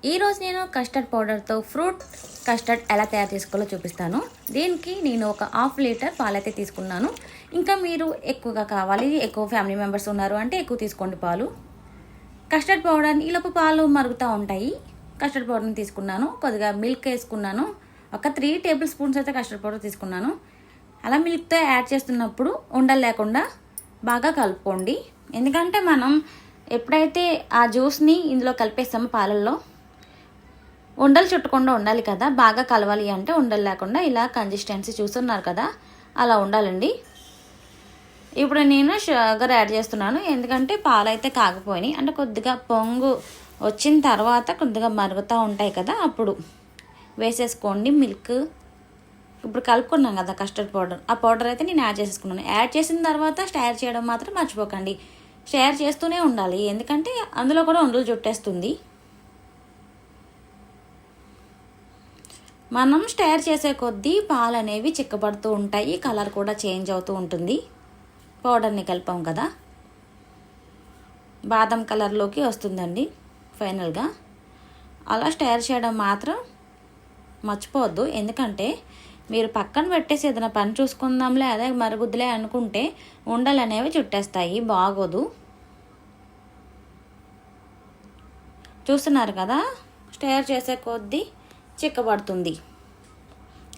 ఈరోజు నేను custard పౌడర్తో fruit custard ఎలా తయారు చేసుకోవాలో చూపిస్తాను. దీనికి నేను ఒక హాఫ్ లీటర్ పాలైతే తీసుకున్నాను. ఇంకా మీరు ఎక్కువగా కావాలి, ఎక్కువ ఫ్యామిలీ మెంబర్స్ ఉన్నారు అంటే ఎక్కువ తీసుకోండి పాలు. కస్టర్డ్ పౌడర్ని ఈలోపు పాలు మరుగుతూ ఉంటాయి. కస్టర్డ్ పౌడర్ని తీసుకున్నాను, కొద్దిగా మిల్క్ వేసుకున్నాను, ఒక 3 టేబుల్ స్పూన్స్ అయితే కస్టర్డ్ పౌడర్ తీసుకున్నాను. అలా మిల్క్తో యాడ్ చేస్తున్నప్పుడు ఉండలు లేకుండా బాగా కలుపుకోండి. ఎందుకంటే మనం ఎప్పుడైతే ఆ జ్యూస్ని ఇందులో కలిపేస్తామో పాలల్లో ఉండలు చుట్టకుండా ఉండాలి కదా. బాగా కలవాలి అంటే ఉండలు లేకుండా ఇలా కన్సిస్టెన్సీ చూస్తున్నారు కదా, అలా ఉండాలండి. ఇప్పుడు నేను షుగర్ యాడ్ చేస్తున్నాను, ఎందుకంటే పాలు అయితే కాగిపోయినాయి. అంటే కొద్దిగా పొంగు వచ్చిన తర్వాత కొద్దిగా మరుగుతూ ఉంటాయి కదా, అప్పుడు వేసేసుకోండి మిల్క్. ఇప్పుడు కలుపుకున్నాం కదా కస్టర్డ్ పౌడర్, ఆ పౌడర్ అయితే నేను యాడ్ చేసేసుకున్నాను. యాడ్ చేసిన తర్వాత స్టైర్ చేయడం మాత్రం మర్చిపోకండి. స్టైర్ చేస్తూనే ఉండాలి, ఎందుకంటే అందులో కూడా ఉండలు చుట్టేస్తుంది. మనం స్టైర్ చేసే కొద్దీ పాలు అనేవి చిక్కబడుతూ ఉంటాయి, కలర్ కూడా చేంజ్ అవుతూ ఉంటుంది. పౌడర్ని కలిపాం కదా, బాదం కలర్లోకి వస్తుందండి ఫైనల్గా. అలా స్టైర్ చేయడం మాత్రం మర్చిపోవద్దు, ఎందుకంటే మీరు పక్కన పెట్టేసి ఏదైనా పని చూసుకుందాంలే అదే మరుగుద్దులే అనుకుంటే ఉండలు అనేవి చుట్టేస్తాయి, బాగోదు. చూస్తున్నారు కదా, స్టైర్ చేసే కొద్దీ చిక్కబడుతుంది,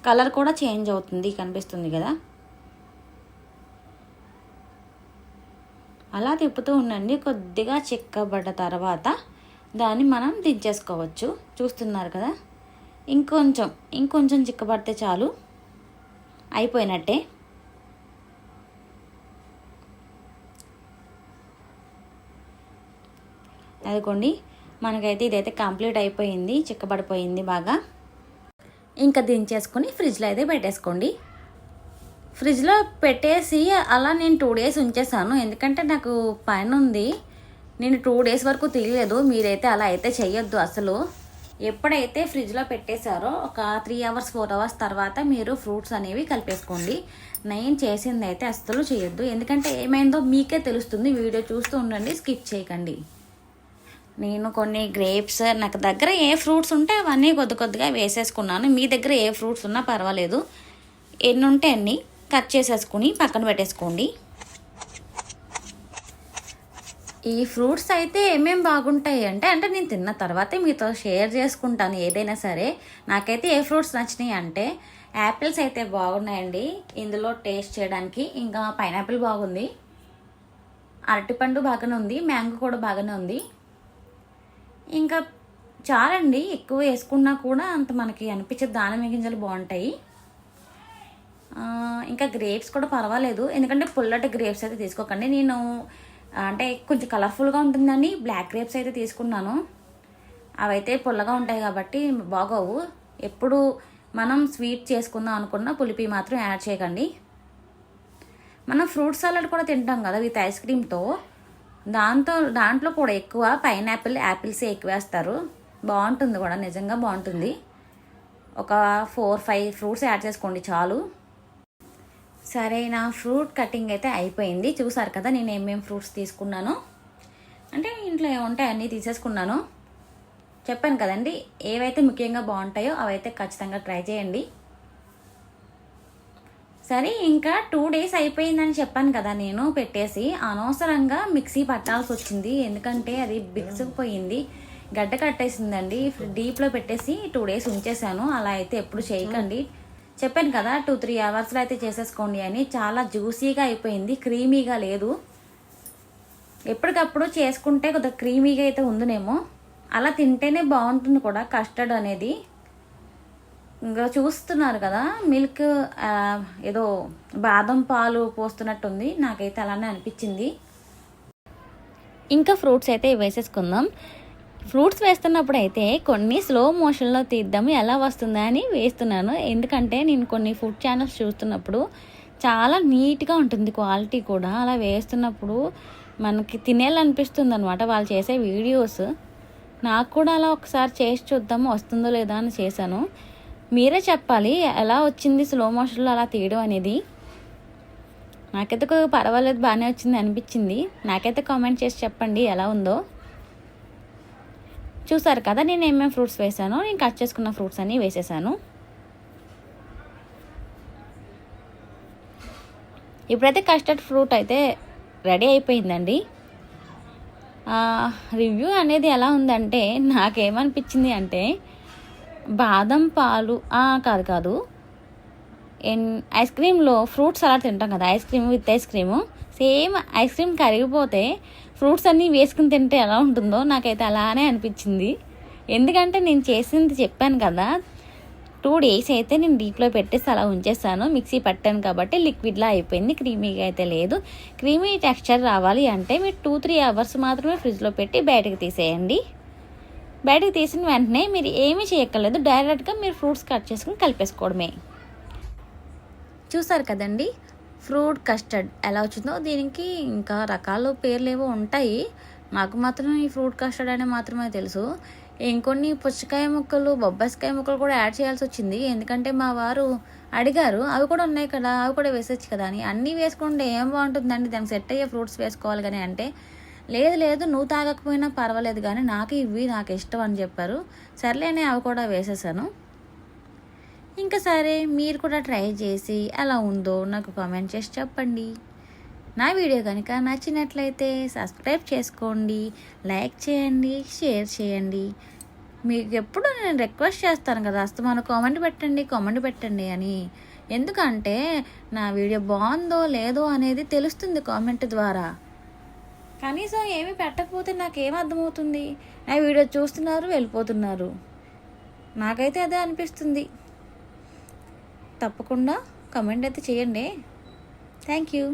కలర్ కూడా చేంజ్ అవుతుంది, కనిపిస్తుంది కదా. అలా తిప్పుతూ ఉండండి. కొద్దిగా చిక్కబడ్డ తర్వాత దాన్ని మనం దించేసుకోవచ్చు. చూస్తున్నారు కదా, ఇంకొంచెం చిక్కబడితే చాలు, అయిపోయినట్టే. అదిగోండి, మనకైతే ఇదైతే కంప్లీట్ అయిపోయింది, చిక్కబడిపోయింది బాగా. ఇంకా దించేసుకొని ఫ్రిడ్జ్లో అయితే పెట్టేసుకోండి. ఫ్రిడ్జ్లో పెట్టేసి అలా నేను 2 డేస్ ఉంచేసాను, ఎందుకంటే నాకు పైన ఉంది. నేను 2 డేస్ వరకు తెలియలేదు. మీరైతే అలా అయితే చెయ్యొద్దు అసలు. ఎప్పుడైతే ఫ్రిడ్జ్లో పెట్టేశారో ఒక 3 అవర్స్ 4 అవర్స్ తర్వాత మీరు ఫ్రూట్స్ అనేవి కలిపేసుకోండి. నేను చేసింది అయితే అస్సలు చేయొద్దు, ఎందుకంటే ఏమైందో మీకే తెలుస్తుంది. వీడియో చూస్తూ ఉండండి, స్కిప్ చేయకండి. నేను కొన్ని గ్రేప్స్, నాకు దగ్గర ఏ ఫ్రూట్స్ ఉంటే అవన్నీ కొద్దిగా వేసేసుకున్నాను. మీ దగ్గర ఏ ఫ్రూట్స్ ఉన్నా పర్వాలేదు, ఎన్ని ఉంటే అన్ని కట్ చేసేసుకుని పక్కన పెట్టేసుకోండి. ఈ ఫ్రూట్స్ అయితే ఏమేం బాగుంటాయి అంటే నేను తిన్న తర్వాతే మీతో షేర్ చేసుకుంటాను ఏదైనా సరే. నాకైతే ఏ ఫ్రూట్స్ నచ్చినాయి అంటే యాపిల్స్ అయితే బాగున్నాయండి ఇందులో టేస్ట్ చేయడానికి. ఇంకా పైనాపిల్ బాగుంది, అరటిపండు బాగానే ఉంది, మ్యాంగో కూడా బాగానే ఉంది. ఇంకా చాలండి, ఎక్కువ వేసుకున్నా కూడా అంత మనకి అనిపించదు. దానిమ్మ గింజలు బాగుంటాయి. ఇంకా గ్రేప్స్ కూడా పర్వాలేదు, ఎందుకంటే పుల్లటి గ్రేప్స్ అయితే తీసుకోకండి. నేను అంటే కొంచెం కలర్ఫుల్గా ఉంటుందని బ్లాక్ గ్రేప్స్ అయితే తీసుకున్నాను. అవైతే పుల్లగా ఉంటాయి కాబట్టి బాగోవు. ఎప్పుడు మనం స్వీట్ చేసుకుందాం అనుకున్న పులిపి మాత్రం యాడ్ చేయకండి. మనం ఫ్రూట్ సలాడ్ కూడా తింటాం కదా విత్ ఐస్ క్రీమ్తో, దాంట్లో కూడా ఎక్కువ పైనాపిల్, యాపిల్సే ఎక్కువ వేస్తారు. బాగుంటుంది కూడా, నిజంగా బాగుంటుంది. ఒక 4-5 ఫ్రూట్స్ యాడ్ చేసుకోండి చాలు. సరే, నా ఫ్రూట్ కటింగ్ అయితే అయిపోయింది. చూసారు కదా నేను ఏమేమి ఫ్రూట్స్ తీసుకున్నాను. అంటే ఇంట్లో ఏముంటాయి అన్నీ తీసేసుకున్నాను. చెప్పాను కదండి, ఏవైతే ముఖ్యంగా బాగుంటాయో అవైతే ఖచ్చితంగా ట్రై చేయండి. సరే, ఇంకా 2 డేస్ అయిపోయిందని చెప్పాను కదా నేను పెట్టేసి. అనవసరంగా మిక్సీ పట్టాల్సి వచ్చింది, ఎందుకంటే అది బిగుసుకుపోయింది, గడ్డ కట్టేసిందండి. డీప్లో పెట్టేసి 2 డేస్ ఉంచేసాను. అలా అయితే ఎప్పుడు చేయకండి. చెప్పాను కదా 2-3 అవర్స్లో అయితే చేసేసుకోండి అని. చాలా జ్యూసీగా అయిపోయింది, క్రీమీగా లేదు. ఎప్పటికప్పుడు చేసుకుంటే కొద్దిగా క్రీమీగా అయితే ఉందనేమో. అలా తింటేనే బాగుంటుంది కూడా కస్టర్డ్ అనేది. ఇంకా చూస్తున్నారు కదా, మిల్క్ ఏదో బాదం పాలు పోస్తున్నట్టుంది, నాకైతే అలానే అనిపించింది. ఇంకా ఫ్రూట్స్ అయితే వేసేసుకుందాం. ఫ్రూట్స్ వేస్తున్నప్పుడు అయితే కొన్ని స్లో మోషన్లో తీద్దాము ఎలా వస్తుందా అని వేస్తున్నాను. ఎందుకంటే నేను కొన్ని ఫుడ్ ఛానల్స్ చూస్తున్నప్పుడు చాలా నీట్గా ఉంటుంది క్వాలిటీ కూడా. అలా వేస్తున్నప్పుడు మనకి తినేయాలనిపిస్తుంది అనమాట వాళ్ళు చేసే వీడియోస్. నాకు కూడా అలా ఒకసారి చేసి చూద్దాము వస్తుందో లేదా అని చేశాను. మీరే చెప్పాలి ఎలా వచ్చింది స్లో మోషన్లో అలా తీయడం అనేది. నాకైతే పర్వాలేదు, బాగానే వచ్చింది అనిపించింది. నాకైతే కామెంట్ చేసి చెప్పండి ఎలా ఉందో. చూసారు కదా నేను ఏమేమి ఫ్రూట్స్ వేసానో, నేను కట్ చేసుకున్న ఫ్రూట్స్ అన్నీ వేసేసాను. ఇప్పుడైతే కస్టర్డ్ ఫ్రూట్ అయితే రెడీ అయిపోయిందండి. రివ్యూ అనేది ఎలా ఉందంటే నాకేమనిపించింది అంటే బాదం పాలు కాదు ఐస్ క్రీమ్లో ఫ్రూట్స్ సలాడ్ తింటాం కదా, ice cream with ice cream, same ice cream కరిగిపోతే ఫ్రూట్స్ అన్నీ వేసుకుని తింటే ఎలా ఉంటుందో నాకైతే అలానే అనిపించింది. ఎందుకంటే నేను చేసింది చెప్పాను కదా, 2 days అయితే నేను డీప్లో పెట్టేసి అలా ఉంచేస్తాను. మిక్సీ పట్టాను కాబట్టి లిక్విడ్లా అయిపోయింది, క్రీమీగా అయితే లేదు. క్రీమీ టెక్స్చర్ రావాలి అంటే మీరు 2-3 hours మాత్రమే ఫ్రిడ్జ్లో పెట్టి బయటకు తీసేయండి. బయటకు తీసిన వెంటనే మీరు ఏమీ చేయక్కర్లేదు, డైరెక్ట్గా మీరు ఫ్రూట్స్ కట్ చేసుకుని కలిపేసుకోవడమే. చూసారు కదండి ఫ్రూట్ కస్టర్డ్ ఎలా వచ్చిందో. దీనికి ఇంకా రకాల పేర్లు ఏవో ఉంటాయి, నాకు మాత్రం ఈ ఫ్రూట్ కస్టర్డ్ అనే మాత్రమే తెలుసు. ఇంకొన్ని పుచ్చకాయ ముక్కలు, బొబ్బాయికాయ ముక్కలు కూడా యాడ్ చేయాల్సి వచ్చింది, ఎందుకంటే మా వారు అడిగారు అవి కూడా ఉన్నాయి కదా, అవి కూడా వేసేచ్చు కదా అని. అన్నీ వేసుకుంటే ఏం బాగుంటుందండి, దానికి సెట్ అయ్యే ఫ్రూట్స్ వేసుకోవాలి కానీ అంటే లేదు నువ్వు తాగకపోయినా పర్వాలేదు కానీ నాకు ఇష్టం అని చెప్పారు. సర్లేనే అవి కూడా వేసేసాను. ఇంకా సరే మీరు కూడా ట్రై చేసి ఎలా ఉందో నాకు కామెంట్ చేసి చెప్పండి. నా వీడియో కనుక నచ్చినట్లయితే సబ్స్క్రైబ్ చేసుకోండి, లైక్ చేయండి, షేర్ చేయండి. మీకు ఎప్పుడు నేను రిక్వెస్ట్ చేస్తాను కదా, అస్తమాను కామెంట్ పెట్టండి అని. ఎందుకంటే నా వీడియో బాగుందో లేదో అనేది తెలుస్తుంది కామెంట్ ద్వారా. కనీసం ఏమీ పెట్టకపోతే నాకేం అర్థమవుతుంది? నా వీడియో చూస్తున్నారు, వెళ్ళిపోతున్నారు. నాకైతే అదే అనిపిస్తుంది. తప్పకుండా కామెంట్ అయితే చేయండి. Thank you.